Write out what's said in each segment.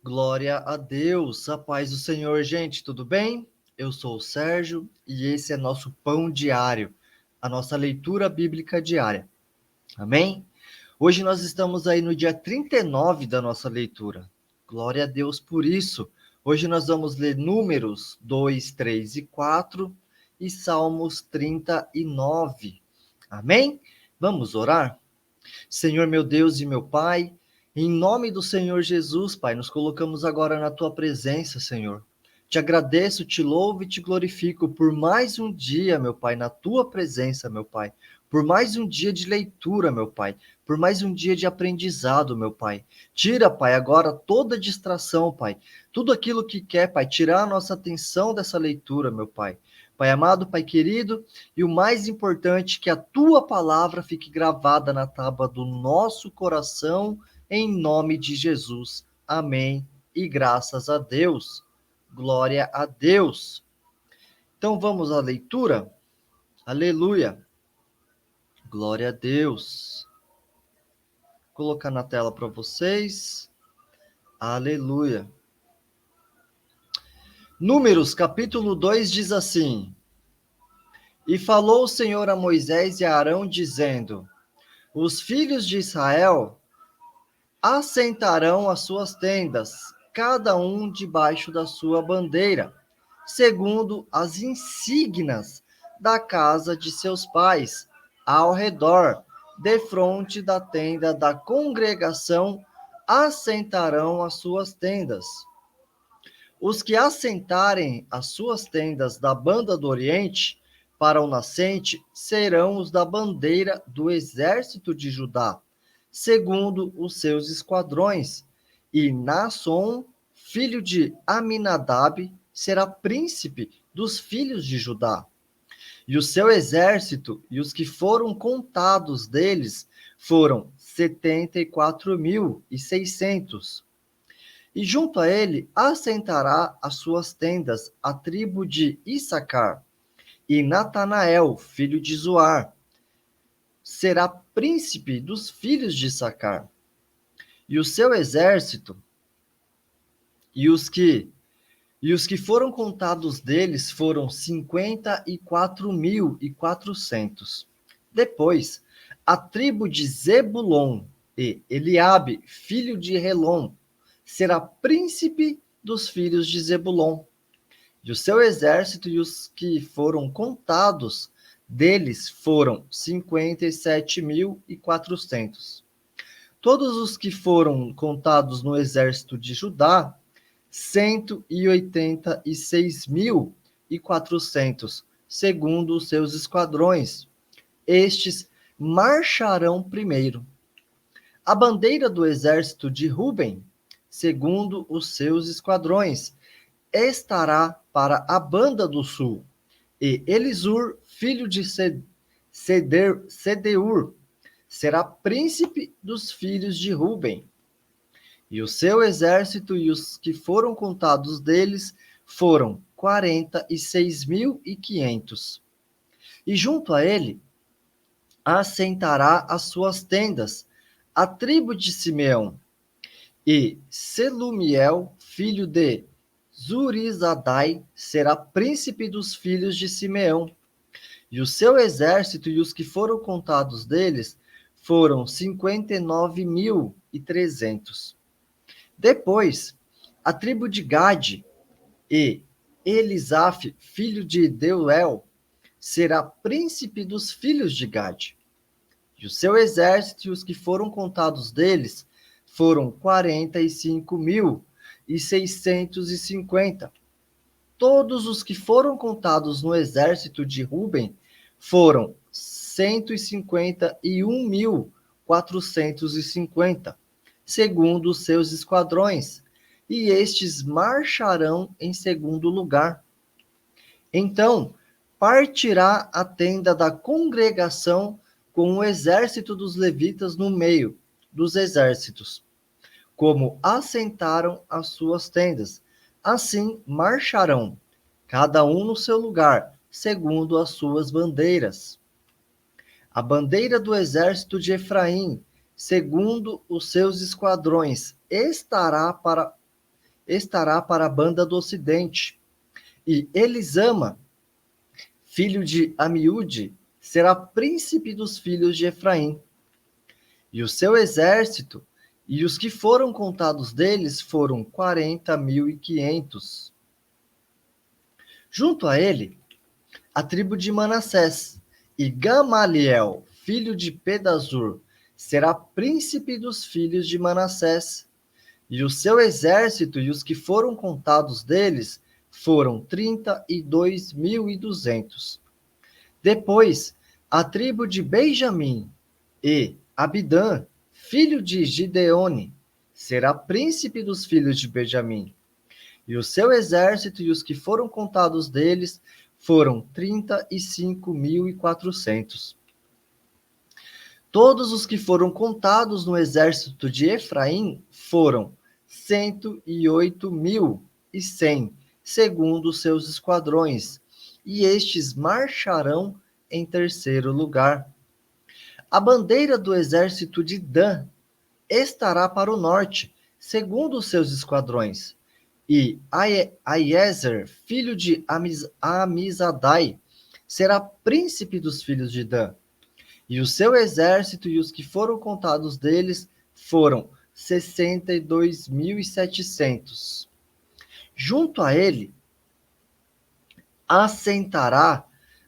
Glória a Deus, a paz do Senhor, gente, tudo bem? Eu sou o Sérgio e esse é nosso pão diário, a nossa leitura bíblica diária. Amém? Hoje nós estamos aí no dia 39 da nossa leitura. Glória a Deus por isso. Hoje nós vamos ler Números 2, 3 e 4 e Salmos 39. Amém? Vamos orar? Senhor meu Deus e meu Pai, em nome do Senhor Jesus, Pai, nos colocamos agora na tua presença, Senhor. Te agradeço, te louvo e te glorifico por mais um dia, meu Pai, na tua presença, meu Pai. Por mais um dia de leitura, meu Pai. Por mais um dia de aprendizado, meu Pai. Tira, Pai, agora toda distração, Pai. Tudo aquilo que quer, Pai, tirar a nossa atenção dessa leitura, meu Pai. Pai amado, Pai querido, e o mais importante, que a tua palavra fique gravada na tábua do nosso coração, em nome de Jesus. Amém. E graças a Deus. Glória a Deus. Então vamos à leitura? Aleluia. Glória a Deus. Vou colocar na tela para vocês. Aleluia. Números, capítulo 2 diz assim: E falou o Senhor a Moisés e a Arão, dizendo: Os filhos de Israel assentarão as suas tendas, cada um debaixo da sua bandeira, segundo as insígnias da casa de seus pais, ao redor, defronte da tenda da congregação, assentarão as suas tendas. Os que assentarem as suas tendas da banda do Oriente para o nascente serão os da bandeira do exército de Judá, segundo os seus esquadrões. E Naasson, filho de Aminadab, será príncipe dos filhos de Judá. E o seu exército e os que foram contados deles foram 74.600. E junto a ele assentará as suas tendas a tribo de Issacar. E Natanael, filho de Zoar, será príncipe dos filhos de Issacar. E o seu exército e os que foram contados deles foram 54.400. Depois, a tribo de Zebulon e Eliabe, filho de Helon, será príncipe dos filhos de Zebulon. E o seu exército e os que foram contados deles foram 57.400. Todos os que foram contados no exército de Judá, 186.400, segundo os seus esquadrões. Estes marcharão primeiro. A bandeira do exército de Ruben, segundo os seus esquadrões, estará para a banda do sul. E Elisur, filho de Sedeur, será príncipe dos filhos de Ruben. E o seu exército e os que foram contados deles foram 46.500. E junto a ele assentará as suas tendas a tribo de Simeão. E Selumiel, filho de Zurizadai, será príncipe dos filhos de Simeão. E o seu exército e os que foram contados deles foram 59.300. Depois, a tribo de Gade e Elisaf, filho de Deuel, será príncipe dos filhos de Gade. E o seu exército e os que foram contados deles foram 45.650. Todos os que foram contados no exército de Ruben foram 151.450, segundo os seus esquadrões, e estes marcharão em segundo lugar. Então, partirá a tenda da congregação com o exército dos levitas no meio dos exércitos, como assentaram as suas tendas. Assim marcharão, cada um no seu lugar, segundo as suas bandeiras. A bandeira do exército de Efraim, segundo os seus esquadrões, estará para estará para a banda do ocidente. E Elisama, filho de Amiúde, será príncipe dos filhos de Efraim. E o seu exército, e os que foram contados deles, foram 40.500. Junto a ele, a tribo de Manassés, e Gamaliel, filho de Pedazur, será príncipe dos filhos de Manassés. E o seu exército e os que foram contados deles foram 32.200. Depois, a tribo de Benjamim e Abidã, filho de Gideone, será príncipe dos filhos de Benjamim. E o seu exército e os que foram contados deles foram 35.400. Todos os que foram contados no exército de Efraim foram 108.100, segundo seus esquadrões, e estes marcharão em terceiro lugar. A bandeira do exército de Dan estará para o norte, segundo os seus esquadrões, e Aiezer, filho de Amizadai, será príncipe dos filhos de Dan. E o seu exército e os que foram contados deles foram 62.700. Junto a ele, assentará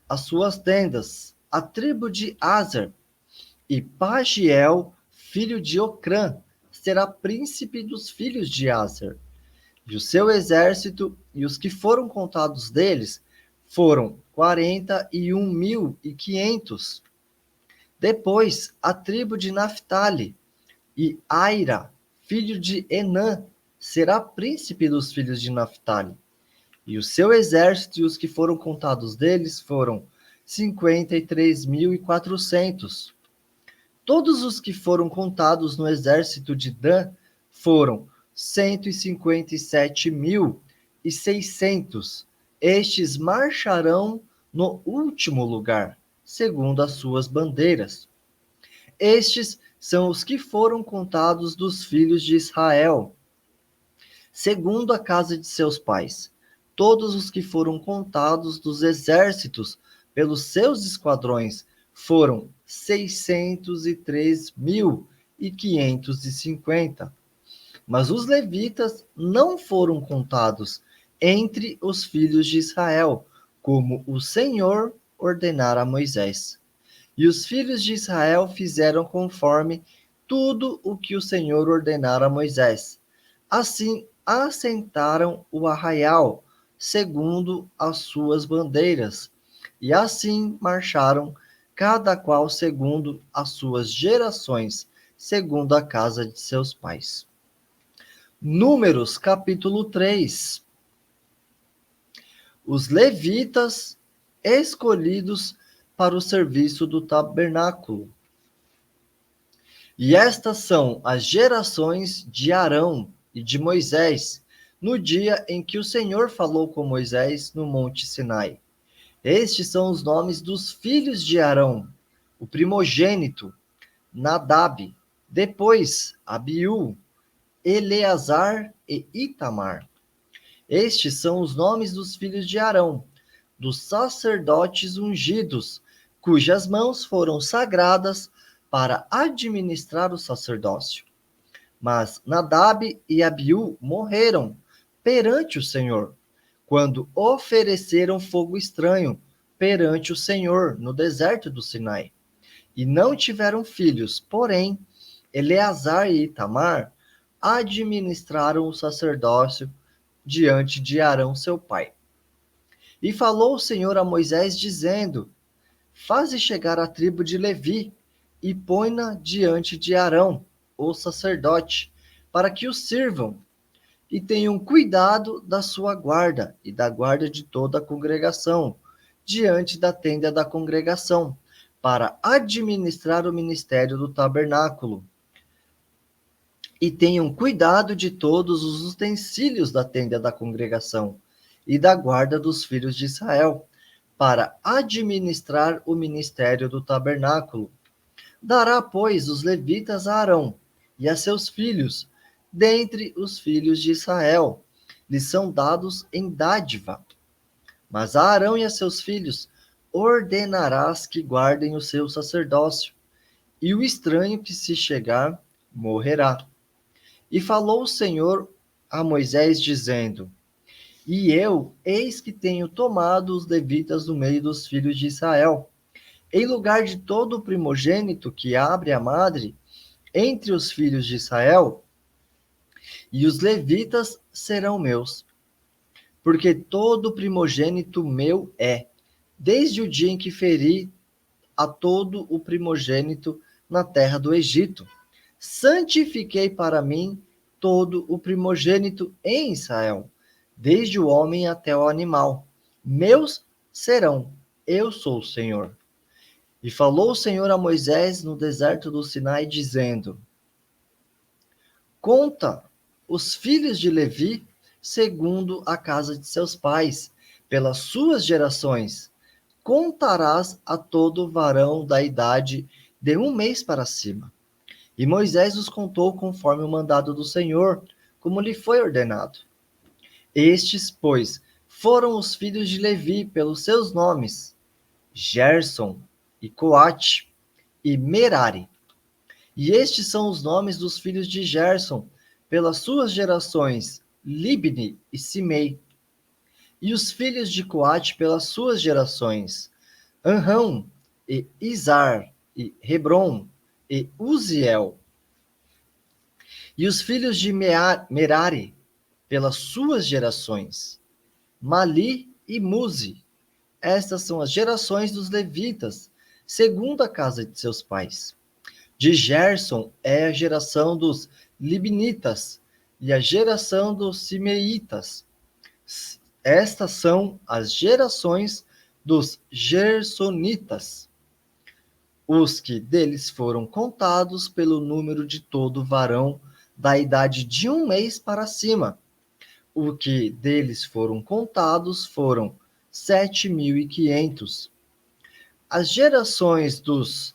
as suas tendas a tribo de Aser, e Pagiel, filho de Ocrã, será príncipe dos filhos de Aser. E o seu exército e os que foram contados deles foram 41.500. Depois, a tribo de Naphtali, e Aira, filho de Enã, será príncipe dos filhos de Naphtali. E o seu exército e os que foram contados deles foram 53.400. Todos os que foram contados no exército de Dan foram 157.600. Estes marcharão no último lugar, segundo as suas bandeiras. Estes são os que foram contados dos filhos de Israel, segundo a casa de seus pais. Todos os que foram contados dos exércitos pelos seus esquadrões foram 603.550. Mas os levitas não foram contados entre os filhos de Israel, como o Senhor ordenara a Moisés. E os filhos de Israel fizeram conforme tudo o que o Senhor ordenara a Moisés. Assim, assentaram o arraial, segundo as suas bandeiras, e assim marcharam, cada qual segundo as suas gerações, segundo a casa de seus pais. Números, capítulo 3. Os levitas escolhidos para o serviço do tabernáculo. E estas são as gerações de Arão e de Moisés, no dia em que o Senhor falou com Moisés no monte Sinai. Estes são os nomes dos filhos de Arão: o primogênito, Nadab, depois Abiú, Eleazar e Itamar. Estes são os nomes dos filhos de Arão, dos sacerdotes ungidos, cujas mãos foram sagradas para administrar o sacerdócio. Mas Nadab e Abiú morreram perante o Senhor, quando ofereceram fogo estranho perante o Senhor no deserto do Sinai. E não tiveram filhos, porém, Eleazar e Itamar administraram o sacerdócio diante de Arão, seu pai. E falou o Senhor a Moisés, dizendo: faze chegar a tribo de Levi, e põe-na diante de Arão, o sacerdote, para que o sirvam, e tenham cuidado da sua guarda, e da guarda de toda a congregação, diante da tenda da congregação, para administrar o ministério do tabernáculo. E tenham cuidado de todos os utensílios da tenda da congregação, e da guarda dos filhos de Israel, para administrar o ministério do tabernáculo. Dará, pois, os levitas a Arão e a seus filhos, dentre os filhos de Israel, lhes são dados em dádiva. Mas a Arão e a seus filhos ordenarás que guardem o seu sacerdócio, e o estranho que se chegar morrerá. E falou o Senhor a Moisés, dizendo: E eu, eis que tenho tomado os levitas do meio dos filhos de Israel, em lugar de todo o primogênito que abre a madre entre os filhos de Israel, e os levitas serão meus, porque todo primogênito meu é, desde o dia em que feri a todo o primogênito na terra do Egito. Santifiquei para mim todo o primogênito em Israel, desde o homem até o animal. Meus serão, eu sou o Senhor. E falou o Senhor a Moisés no deserto do Sinai, dizendo: Conta os filhos de Levi segundo a casa de seus pais, pelas suas gerações. Contarás a todo varão da idade de 1 mês para cima. E Moisés os contou conforme o mandado do Senhor, como lhe foi ordenado. Estes, pois, foram os filhos de Levi pelos seus nomes: Gerson, e Coate, e Merari. E estes são os nomes dos filhos de Gerson, pelas suas gerações: Libni e Simei. E os filhos de Coate pelas suas gerações: Anrão, e Izar, e Hebron, e Uziel. E os filhos de Merari pelas suas gerações: Mali e Muzi. Estas são as gerações dos levitas, segundo a casa de seus pais. De Gerson é a geração dos libnitas e a geração dos simeitas. Estas são as gerações dos gersonitas, os que deles foram contados pelo número de todo varão da idade de 1 mês para cima. O que deles foram contados foram 7.500. As gerações dos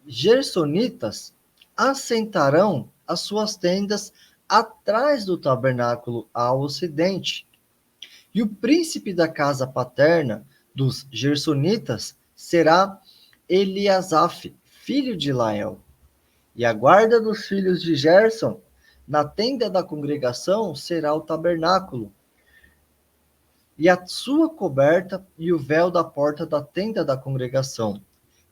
gersonitas assentarão as suas tendas atrás do tabernáculo ao ocidente. E o príncipe da casa paterna dos gersonitas será Eliasaf, filho de Lael. E a guarda dos filhos de Gerson, na tenda da congregação, será o tabernáculo, e a sua coberta e o véu da porta da tenda da congregação,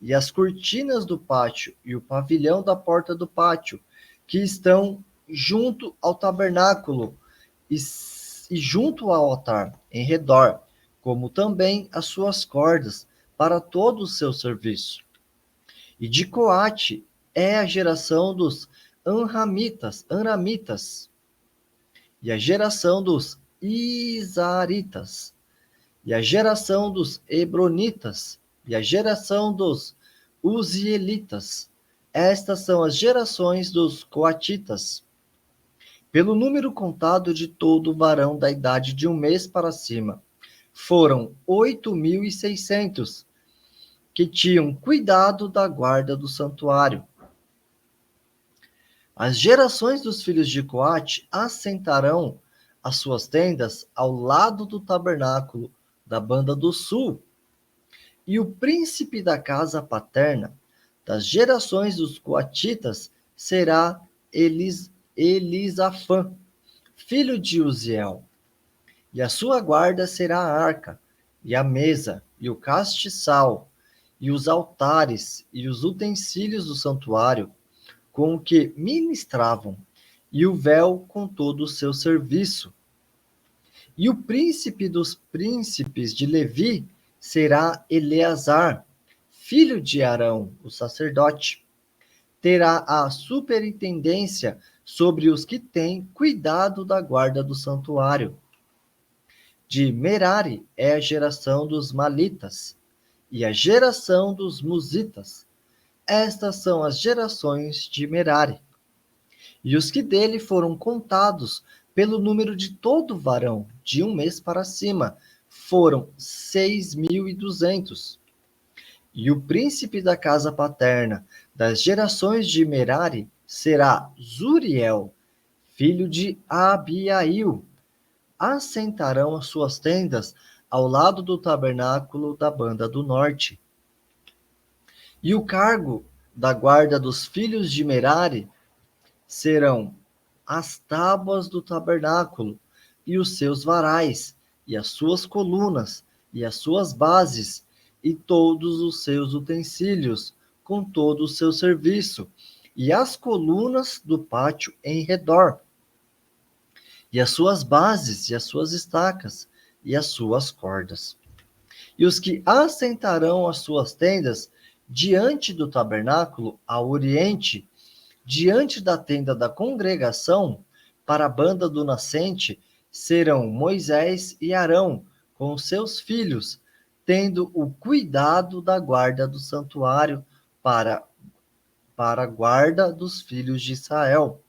e as cortinas do pátio e o pavilhão da porta do pátio, que estão junto ao tabernáculo e junto ao altar, em redor, como também as suas cordas, para todo o seu serviço. E de Coate é a geração dos Anramitas, e a geração dos Izaritas, e a geração dos Hebronitas, e a geração dos Uzielitas. Estas são as gerações dos Coatitas. Pelo número contado de todo varão da idade de 1 mês para cima, foram 8.600 que tinham cuidado da guarda do santuário. As gerações dos filhos de Coate assentarão as suas tendas ao lado do tabernáculo da banda do sul. E o príncipe da casa paterna das gerações dos coatitas será Elisafã, filho de Uziel. E a sua guarda será a arca, e a mesa, e o castiçal, e os altares, e os utensílios do santuário, com o que ministravam, e o véu com todo o seu serviço. E o príncipe dos príncipes de Levi será Eleazar, filho de Arão, o sacerdote. Terá a superintendência sobre os que têm cuidado da guarda do santuário. De Merari é a geração dos Malitas, e a geração dos Musitas. Estas são as gerações de Merari. E os que dele foram contados pelo número de todo varão, de 1 mês para cima, foram 6.200. E o príncipe da casa paterna das gerações de Merari será Zuriel, filho de Abiail. assentarão as suas tendas ao lado do tabernáculo da banda do norte. E o cargo da guarda dos filhos de Merari serão as tábuas do tabernáculo, e os seus varais, e as suas colunas, e as suas bases, e todos os seus utensílios, com todo o seu serviço, e as colunas do pátio em redor, e as suas bases, e as suas estacas, e as suas cordas. E os que assentarão as suas tendas diante do tabernáculo ao oriente, diante da tenda da congregação, para a banda do nascente, serão Moisés e Arão, com seus filhos, tendo o cuidado da guarda do santuário para a guarda dos filhos de Israel.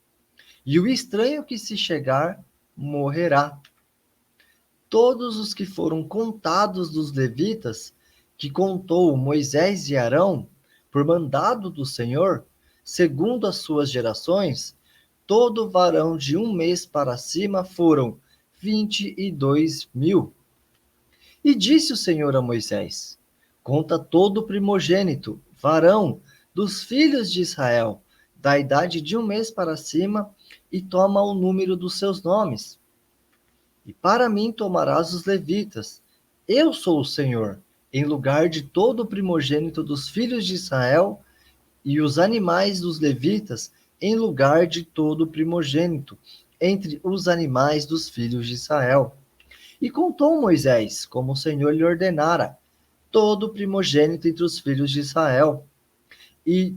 E o estranho que se chegar morrerá. Todos os que foram contados dos levitas, que contou Moisés e Arão, por mandado do Senhor, segundo as suas gerações, todo varão de 1 mês para cima foram 22.000. E disse o Senhor a Moisés: conta todo o primogênito, varão, dos filhos de Israel, da idade de 1 mês para cima, e toma o número dos seus nomes. E para mim tomarás os levitas. Eu sou o Senhor, em lugar de todo o primogênito dos filhos de Israel, e os animais dos levitas, em lugar de todo o primogênito, entre os animais dos filhos de Israel. E contou Moisés, como o Senhor lhe ordenara, todo o primogênito entre os filhos de Israel, e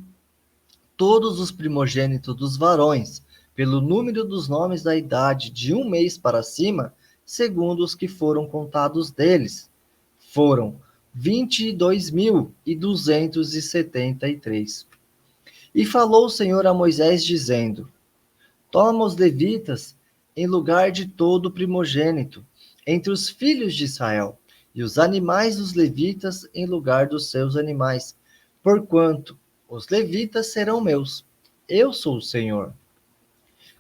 todos os primogênitos dos varões, pelo número dos nomes da idade de 1 mês para cima, segundo os que foram contados deles, foram 22.273. E falou o Senhor a Moisés, dizendo: toma os levitas em lugar de todo o primogênito, entre os filhos de Israel, e os animais dos levitas em lugar dos seus animais, porquanto os levitas serão meus. Eu sou o Senhor.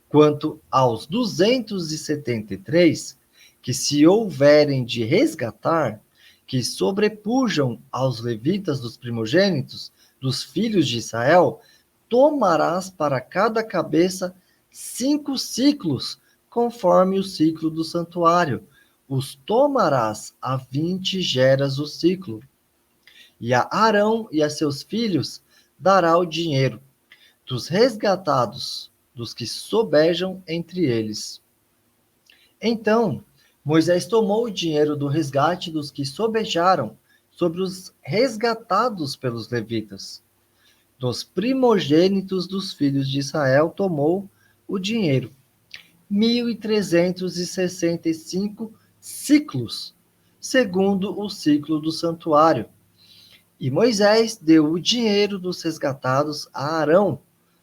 Quanto aos 273, que se houverem de resgatar, que sobrepujam aos levitas dos primogênitos, dos filhos de Israel, tomarás para cada cabeça 5 ciclos, conforme o ciclo do santuário. Os tomarás a 20 geras o ciclo. E a Arão e a seus filhos dará o dinheiro dos resgatados, dos que sobejam entre eles. Então Moisés tomou o dinheiro do resgate dos que sobejaram sobre os resgatados pelos levitas. Dos primogênitos dos filhos de Israel tomou o dinheiro, 1.365 ciclos, segundo o ciclo do santuário. E Moisés deu o dinheiro dos resgatados a Arão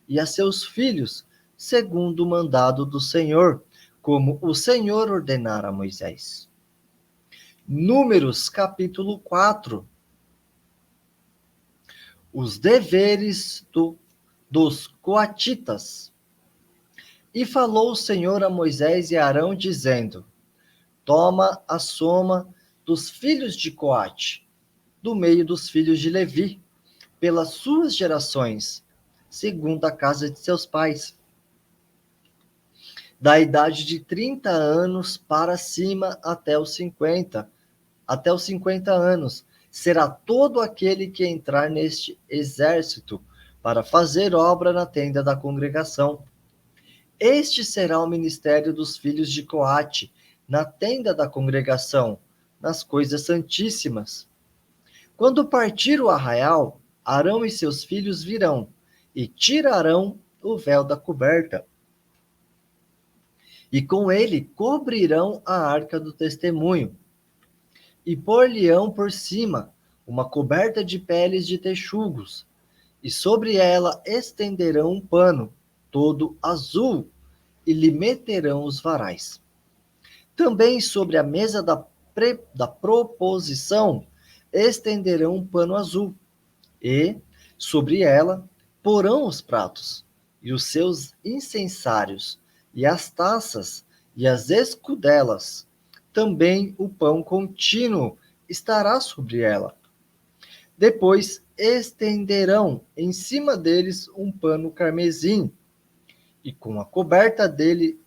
e a seus filhos, segundo o mandado do Senhor, como o Senhor ordenara a Moisés. Números, capítulo 4. Os deveres dos coatitas. E falou o Senhor a Moisés e a Arão, dizendo: toma a soma dos filhos de Coate, do meio dos filhos de Levi, pelas suas gerações, segundo a casa de seus pais, da idade de 30 anos para cima até os 50 anos, será todo aquele que entrar neste exército para fazer obra na tenda da congregação. Este será o ministério dos filhos de Coate, na tenda da congregação, nas coisas santíssimas. Quando partir o arraial, Arão e seus filhos virão, e tirarão o véu da coberta. E com ele cobrirão a arca do testemunho, e pôr-lhe-ão por cima uma coberta de peles de texugos, e sobre ela estenderão um pano, todo azul, e lhe meterão os varais. Também sobre a mesa da proposição estenderão um pano azul, e sobre ela porão os pratos, e os seus incensários, e as taças, e as escudelas, também o pão contínuo estará sobre ela. Depois estenderão em cima deles um pano carmesim, e com a coberta dele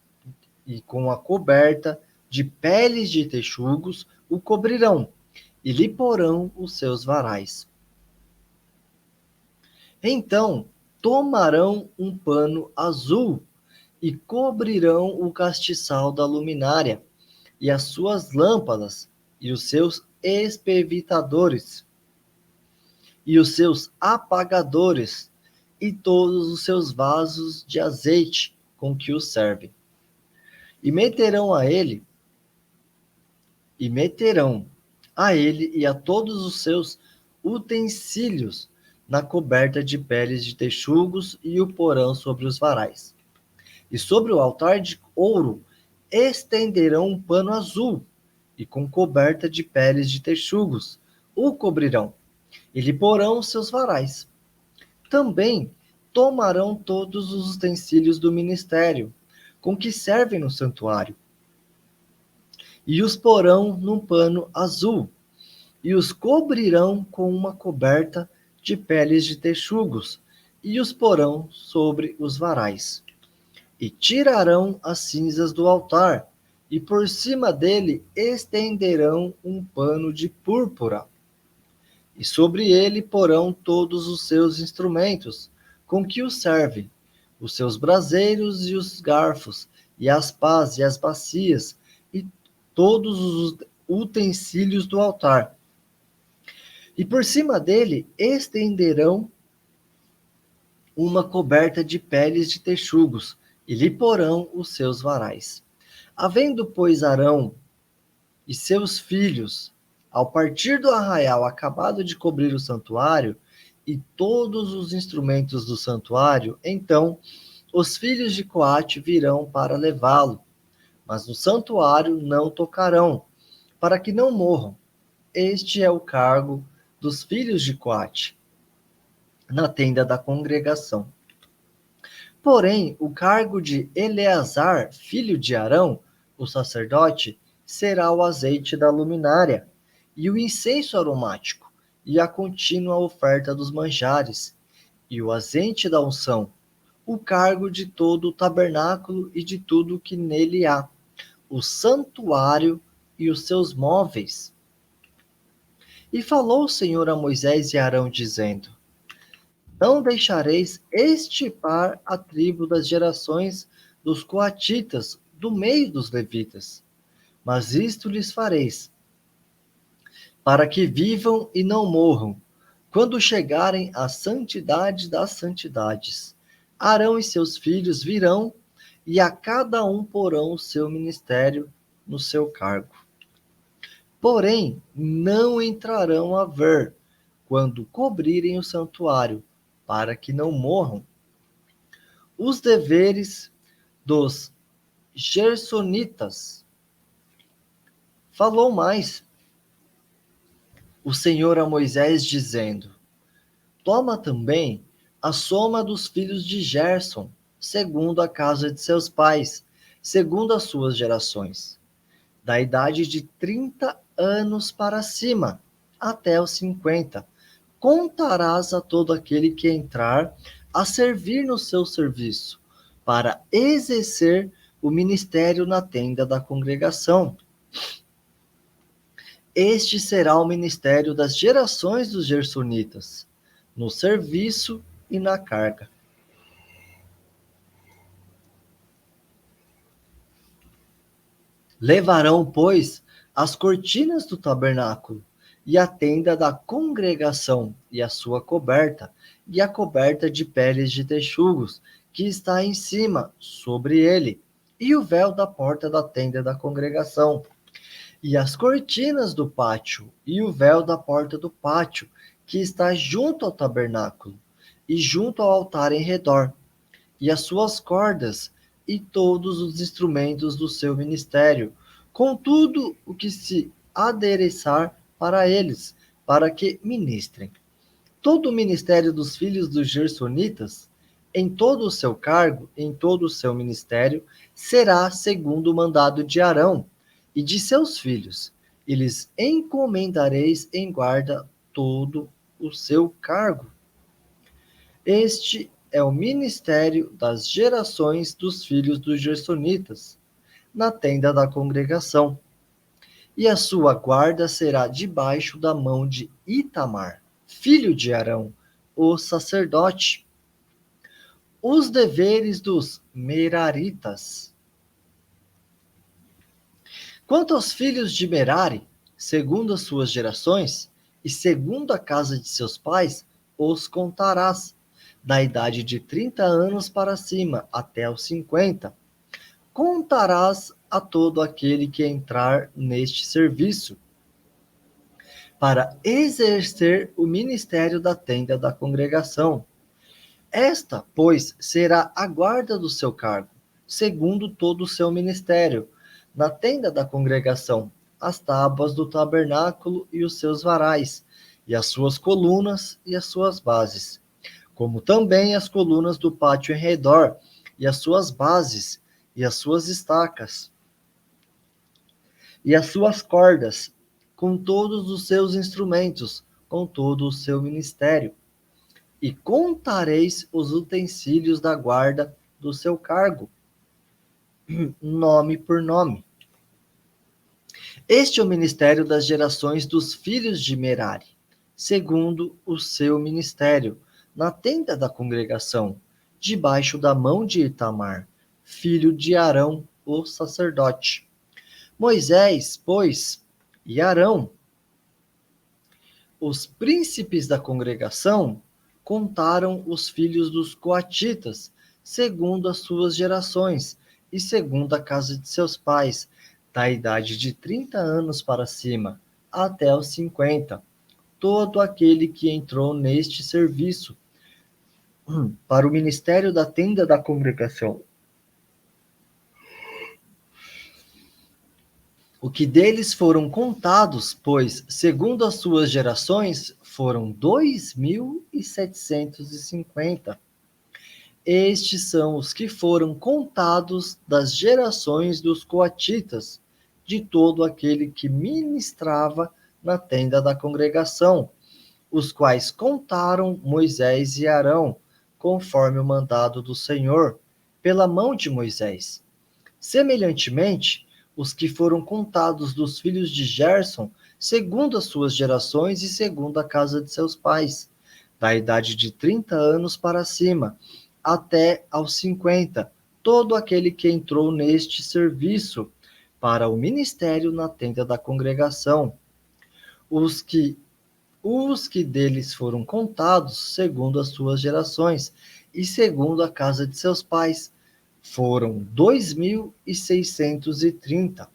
e com a coberta de peles de texugos o cobrirão, e lhe porão os seus varais. Então tomarão um pano azul e cobrirão o castiçal da luminária, e as suas lâmpadas, e os seus espevitadores, e os seus apagadores, e todos os seus vasos de azeite com que o servem. E meterão a ele e a todos os seus utensílios na coberta de peles de texugos e o porão sobre os varais. E sobre o altar de ouro estenderão um pano azul, e com coberta de peles de texugos o cobrirão, e lhe porão os seus varais. Também tomarão todos os utensílios do ministério, com que servem no santuário, e os porão num pano azul, e os cobrirão com uma coberta de peles de texugos, e os porão sobre os varais. E tirarão as cinzas do altar, e por cima dele estenderão um pano de púrpura. E sobre ele porão todos os seus instrumentos, com que o servem, os seus braseiros e os garfos, e as pás e as bacias, e todos os utensílios do altar. E por cima dele estenderão uma coberta de peles de texugos, e lhe porão os seus varais. Havendo, pois, Arão e seus filhos, ao partir do arraial, acabado de cobrir o santuário e todos os instrumentos do santuário, então os filhos de Coate virão para levá-lo, mas no santuário não tocarão, para que não morram. Este é o cargo dos filhos de Coate na tenda da congregação. Porém, o cargo de Eleazar, filho de Arão, o sacerdote, será o azeite da luminária, e o incenso aromático, e a contínua oferta dos manjares, e o azeite da unção, o cargo de todo o tabernáculo e de tudo que nele há, o santuário e os seus móveis. E falou o Senhor a Moisés e Arão, dizendo: Não deixareis extirpar a tribo das gerações dos coatitas do meio dos levitas, mas isto lhes fareis, para que vivam e não morram, quando chegarem à santidade das santidades. Arão e seus filhos virão, e a cada um porão o seu ministério no seu cargo. Porém, não entrarão a ver, quando cobrirem o santuário, para que não morram. Os deveres dos gersonitas. Falou mais o Senhor a Moisés, dizendo: Toma também a soma dos filhos de Gerson, segundo a casa de seus pais, segundo as suas gerações, da idade de 30 anos para cima, até os 50. Contarás a todo aquele que entrar a servir no seu serviço, para exercer o ministério na tenda da congregação. Este será o ministério das gerações dos gersonitas, no serviço e na carga. Levarão, pois, as cortinas do tabernáculo, e a tenda da congregação, e a sua coberta, e a coberta de peles de texugos, que está em cima, sobre ele, e o véu da porta da tenda da congregação, e as cortinas do pátio, e o véu da porta do pátio, que está junto ao tabernáculo, e junto ao altar em redor, e as suas cordas, e todos os instrumentos do seu ministério, com tudo o que se adereçar para eles, para que ministrem. Todo o ministério dos filhos dos gersonitas, em todo o seu cargo, em todo o seu ministério, será segundo o mandado de Arão, e de seus filhos, e lhes encomendareis em guarda todo o seu cargo. Este é o ministério das gerações dos filhos dos Gersonitas, na tenda da congregação. E a sua guarda será debaixo da mão de Itamar, filho de Arão, o sacerdote. Os deveres dos Meraritas. Quanto aos filhos de Merari, segundo as suas gerações, e segundo a casa de seus pais, os contarás, da idade de 30 anos para cima, até os 50. Contarás a todo aquele que entrar neste serviço, para exercer o ministério da tenda da congregação. Esta, pois, será a guarda do seu cargo, segundo todo o seu ministério, na tenda da congregação, as tábuas do tabernáculo e os seus varais, e as suas colunas e as suas bases, como também as colunas do pátio em redor, e as suas bases, e as suas estacas, e as suas cordas, com todos os seus instrumentos, com todo o seu ministério. E contareis os utensílios da guarda do seu cargo, nome por nome. Este é o ministério das gerações dos filhos de Merari, segundo o seu ministério, na tenda da congregação, debaixo da mão de Itamar, filho de Arão, o sacerdote. Moisés, pois, e Arão, os príncipes da congregação, contaram os filhos dos coatitas, segundo as suas gerações, e segundo a casa de seus pais, da idade de 30 anos para cima, até os 50. Todo aquele que entrou neste serviço, para o ministério da tenda da congregação. O que deles foram contados, pois, segundo as suas gerações, foram 2.750. Estes são os que foram contados das gerações dos coatitas, de todo aquele que ministrava na tenda da congregação, os quais contaram Moisés e Arão, conforme o mandado do Senhor, pela mão de Moisés. Semelhantemente, os que foram contados dos filhos de Gerson, segundo as suas gerações e segundo a casa de seus pais, da idade de 30 anos para cima, até aos 50, todo aquele que entrou neste serviço para o ministério na tenda da congregação. Os que deles foram contados segundo as suas gerações e segundo a casa de seus pais, foram 2.630.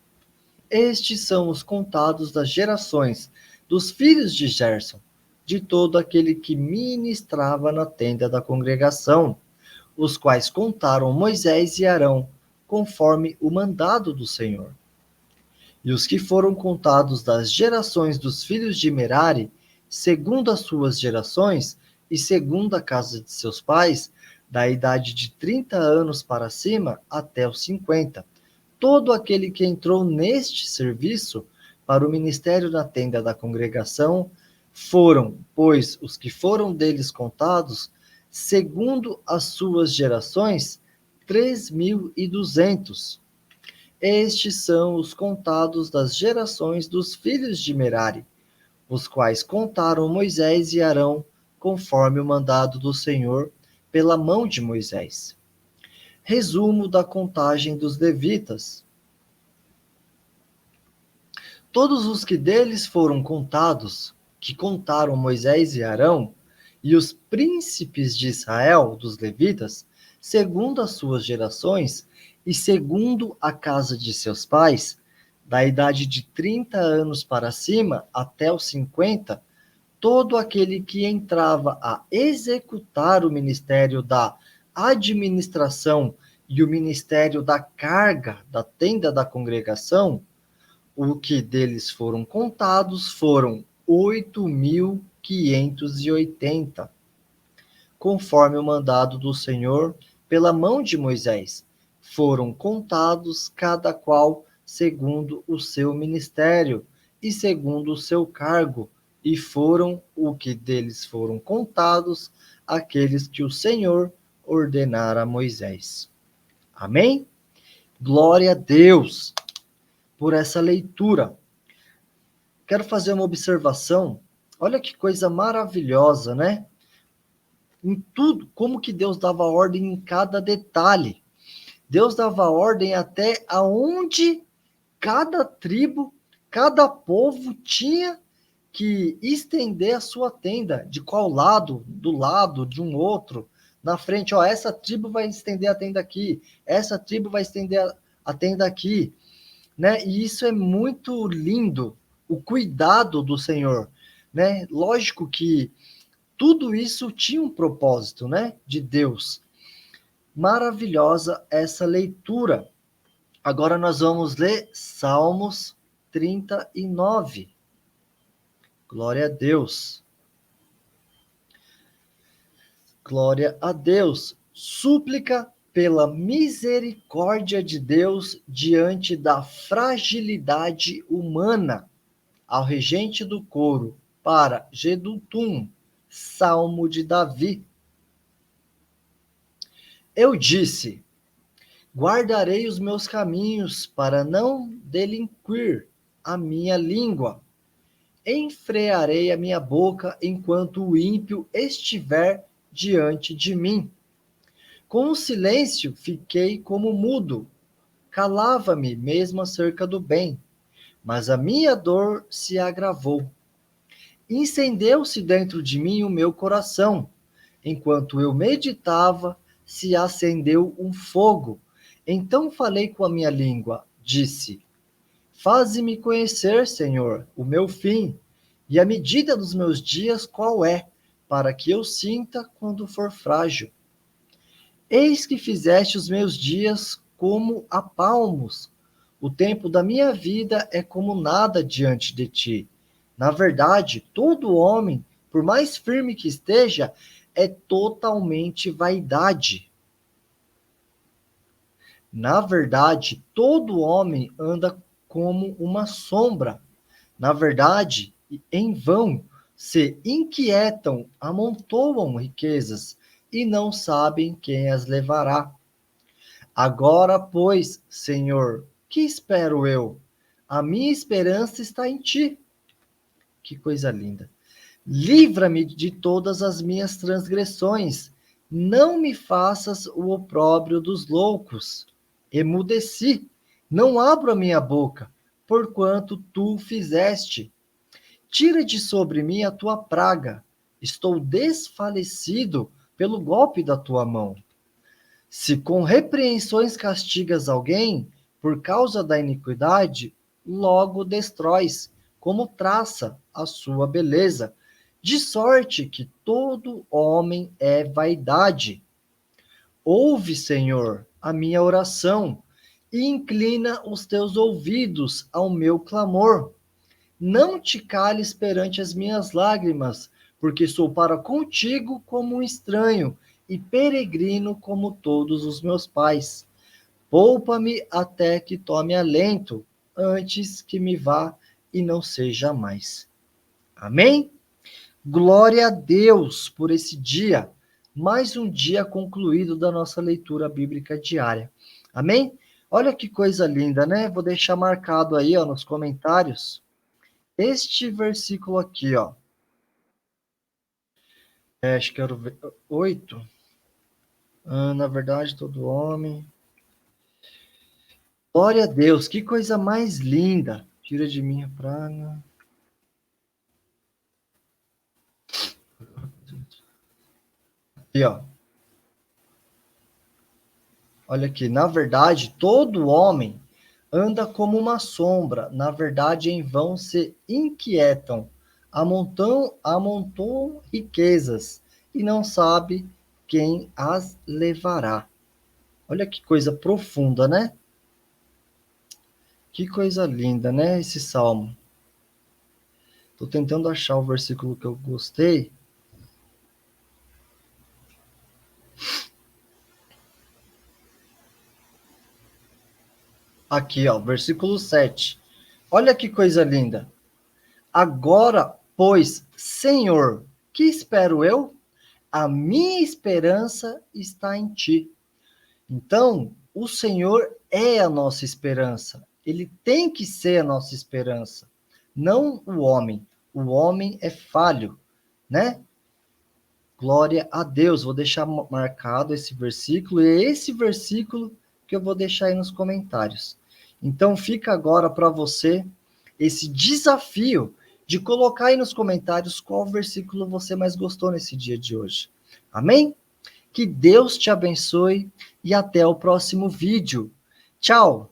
Estes são os contados das gerações dos filhos de Gerson, de todo aquele que ministrava na tenda da congregação, os quais contaram Moisés e Arão, conforme o mandado do Senhor. E os que foram contados das gerações dos filhos de Merari, segundo as suas gerações e segundo a casa de seus pais, da idade de 30 anos para cima até os 50. Todo aquele que entrou neste serviço para o ministério na tenda da congregação foram, pois, os que foram deles contados, segundo as suas gerações, 3.200. Estes são os contados das gerações dos filhos de Merari, os quais contaram Moisés e Arão, conforme o mandado do Senhor, pela mão de Moisés. Resumo da contagem dos levitas. Todos os que deles foram contados, que contaram Moisés e Arão, e os príncipes de Israel, dos levitas, segundo as suas gerações, e segundo a casa de seus pais, da idade de 30 anos para cima até os 50, todo aquele que entrava a executar o ministério da administração e o ministério da carga da tenda da congregação, o que deles foram contados foram 8.580, conforme o mandado do Senhor pela mão de Moisés. Foram contados cada qual segundo o seu ministério e segundo o seu cargo, e foram o que deles foram contados aqueles que o Senhor ordenara a Moisés. Amém? Glória a Deus por essa leitura. Quero fazer uma observação. Olha que coisa maravilhosa, né? Em tudo, como que Deus dava ordem em cada detalhe. Deus dava ordem até aonde cada tribo, cada povo tinha que estender a sua tenda. De qual lado? Do lado de um outro. Na frente, ó, essa tribo vai estender a tenda aqui, essa tribo vai estender a tenda aqui, né? E isso é muito lindo, o cuidado do Senhor, né? Lógico que tudo isso tinha um propósito, né? De Deus. Maravilhosa essa leitura. Agora nós vamos ler Salmos 39. Glória a Deus. Glória a Deus. Súplica pela misericórdia de Deus diante da fragilidade humana. Ao regente do coro, para Jedutum, Salmo de Davi. Eu disse: guardarei os meus caminhos para não delinquir a minha língua. Enfrearei a minha boca enquanto o ímpio estiver diante de mim. Com o silêncio fiquei como mudo, calava-me mesmo acerca do bem, mas a minha dor se agravou. Incendeu-se dentro de mim o meu coração. Enquanto eu meditava, se acendeu um fogo. Então falei com a minha língua, disse: faze-me conhecer, Senhor, o meu fim, e a medida dos meus dias qual é, para que eu sinta quando for frágil. Eis que fizeste os meus dias como a palmos. O tempo da minha vida é como nada diante de ti. Na verdade, todo homem, por mais firme que esteja, é totalmente vaidade. Na verdade, todo homem anda como uma sombra. Na verdade, em vão se inquietam, amontoam riquezas e não sabem quem as levará. Agora, pois, Senhor, que espero eu? A minha esperança está em ti. Que coisa linda. Livra-me de todas as minhas transgressões. Não me faças o opróbrio dos loucos. Emudeci. Não abro a minha boca, porquanto tu o fizeste. Tira de sobre mim a tua praga. Estou desfalecido pelo golpe da tua mão. Se com repreensões castigas alguém por causa da iniquidade, logo destróis, como traça a sua beleza, de sorte que todo homem é vaidade. Ouve, Senhor, a minha oração e inclina os teus ouvidos ao meu clamor. Não te cales perante as minhas lágrimas, porque sou para contigo como um estranho e peregrino como todos os meus pais. Poupa-me até que tome alento, antes que me vá e não seja mais. Amém? Glória a Deus por esse dia, mais um dia concluído da nossa leitura bíblica diária. Amém? Olha que coisa linda, né? Vou deixar marcado aí, ó, nos comentários este versículo aqui, ó. Acho que era o 8. Na verdade, todo homem. Glória a Deus, que coisa mais linda. Tira de mim a praga. Aqui, ó. Olha aqui, na verdade, todo homem anda como uma sombra. Na verdade, em vão se inquietam. Amontoam riquezas e não sabe quem as levará. Olha que coisa profunda, né? Que coisa linda, né? Esse salmo. Estou tentando achar o versículo que eu gostei. Aqui, ó, versículo 7. Olha que coisa linda. Agora, pois, Senhor, que espero eu? A minha esperança está em ti. Então, o Senhor é a nossa esperança. Ele tem que ser a nossa esperança, não o homem. O homem é falho, né? Glória a Deus. Vou deixar marcado esse versículo, e é esse versículo que eu vou deixar aí nos comentários. Então, fica agora para você esse desafio de colocar aí nos comentários qual versículo você mais gostou nesse dia de hoje. Amém? Que Deus te abençoe e até o próximo vídeo. Tchau!